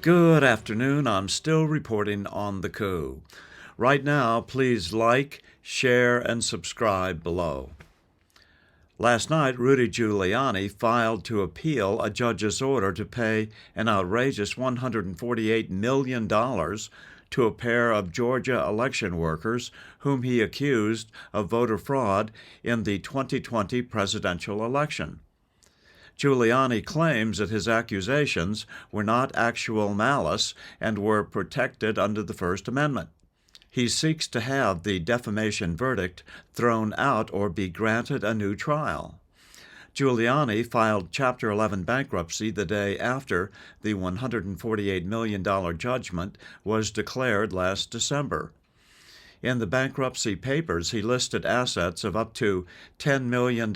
Good afternoon. I'm still reporting on the coup. Right now, please like, share, and subscribe below. Last night, Rudy Giuliani filed to appeal a judge's order to pay an outrageous $148 million to a pair of Georgia election workers whom he accused of voter fraud in the 2020 presidential election. Giuliani claims that his accusations were not actual malice and were protected under the First Amendment. He seeks to have the defamation verdict thrown out or be granted a new trial. Giuliani filed Chapter 11 bankruptcy the day after the $148 million judgment was declared last December. In the bankruptcy papers, he listed assets of up to $10 million.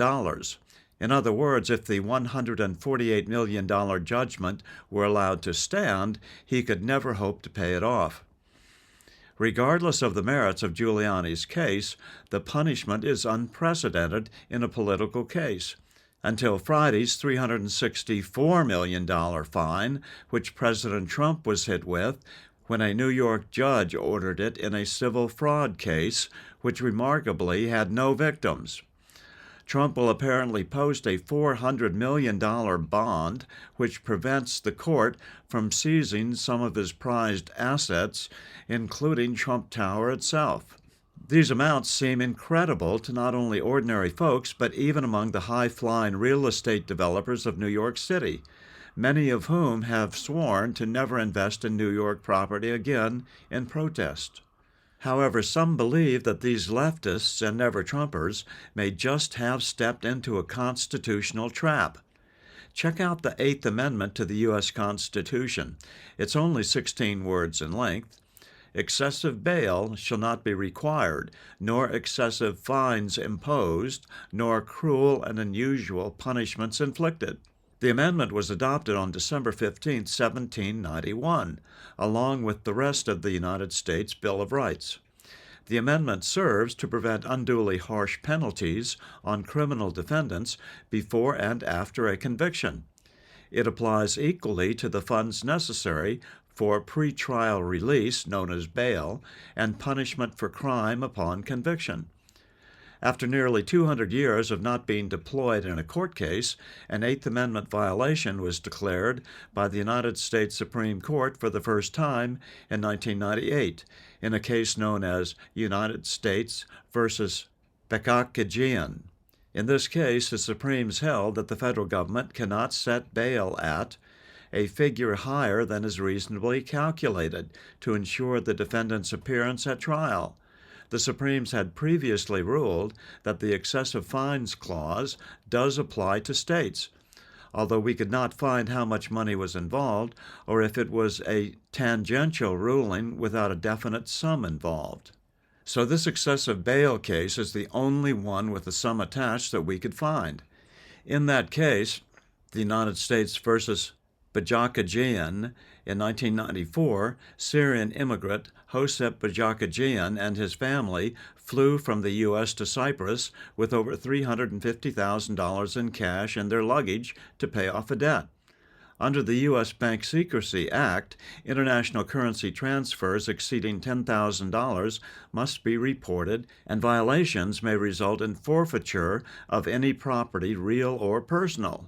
In other words, if the $148 million judgment were allowed to stand, he could never hope to pay it off. Regardless of the merits of Giuliani's case, the punishment is unprecedented in a political case. Until Friday's $364 million fine, which President Trump was hit with when a New York judge ordered it in a civil fraud case, which remarkably had no victims. Trump will apparently post a $400 million bond, which prevents the court from seizing some of his prized assets, including Trump Tower itself. These amounts seem incredible to not only ordinary folks, but even among the high-flying real estate developers of New York City, many of whom have sworn to never invest in New York property again in protest. However, some believe that these leftists and never-Trumpers may just have stepped into a constitutional trap. Check out the Eighth Amendment to the U.S. Constitution. It's only 16 words in length. Excessive bail shall not be required, nor excessive fines imposed, nor cruel and unusual punishments inflicted. The amendment was adopted on December 15, 1791, along with the rest of the United States Bill of Rights. The amendment serves to prevent unduly harsh penalties on criminal defendants before and after a conviction. It applies equally to the funds necessary for pretrial release, known as bail, and punishment for crime upon conviction. After nearly 200 years of not being deployed in a court case, an Eighth Amendment violation was declared by the United States Supreme Court for the first time in 1998 in a case known as United States versus Bekakijian. In this case, the Supremes held that the federal government cannot set bail at a figure higher than is reasonably calculated to ensure the defendant's appearance at trial. The Supremes had previously ruled that the excessive fines clause does apply to states, although we could not find how much money was involved or if it was a tangential ruling without a definite sum involved. So this excessive bail case is the only one with a sum attached that we could find. In that case, the United States versus Bajakajian, in 1994, Syrian immigrant Josep Bajakajian and his family flew from the U.S. to Cyprus with over $350,000 in cash and their luggage to pay off a debt. Under the U.S. Bank Secrecy Act, international currency transfers exceeding $10,000 must be reported, and violations may result in forfeiture of any property, real or personal.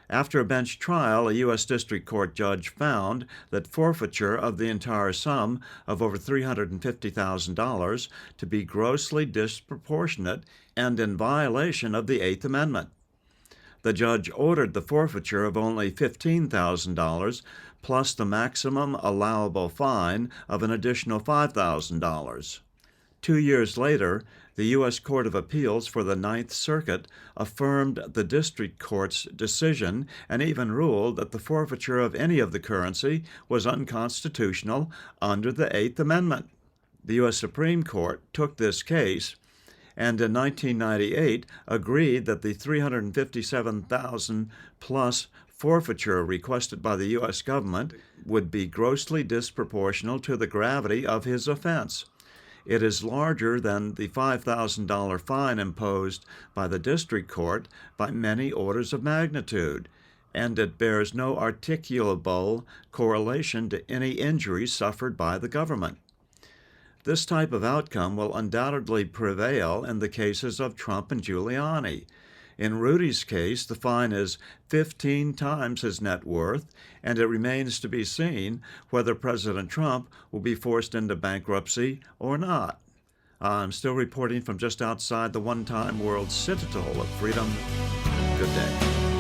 After a bench trial, a U.S. District Court judge found that forfeiture of the entire sum of over $350,000 to be grossly disproportionate and in violation of the Eighth Amendment. The judge ordered the forfeiture of only $15,000 plus the maximum allowable fine of an additional $5,000. 2 years later, the U.S. Court of Appeals for the Ninth Circuit affirmed the district court's decision and even ruled that the forfeiture of any of the currency was unconstitutional under the Eighth Amendment. The U.S. Supreme Court took this case and in 1998 agreed that the $357,000 plus forfeiture requested by the U.S. government would be grossly disproportional to the gravity of his offense. It is larger than the $5,000 fine imposed by the district court by many orders of magnitude, and it bears no articulable correlation to any injury suffered by the government. This type of outcome will undoubtedly prevail in the cases of Trump and Giuliani. In Rudy's case, the fine is 15 times his net worth, and it remains to be seen whether President Trump will be forced into bankruptcy or not. I'm still reporting from just outside the one-time world citadel of freedom. Good day.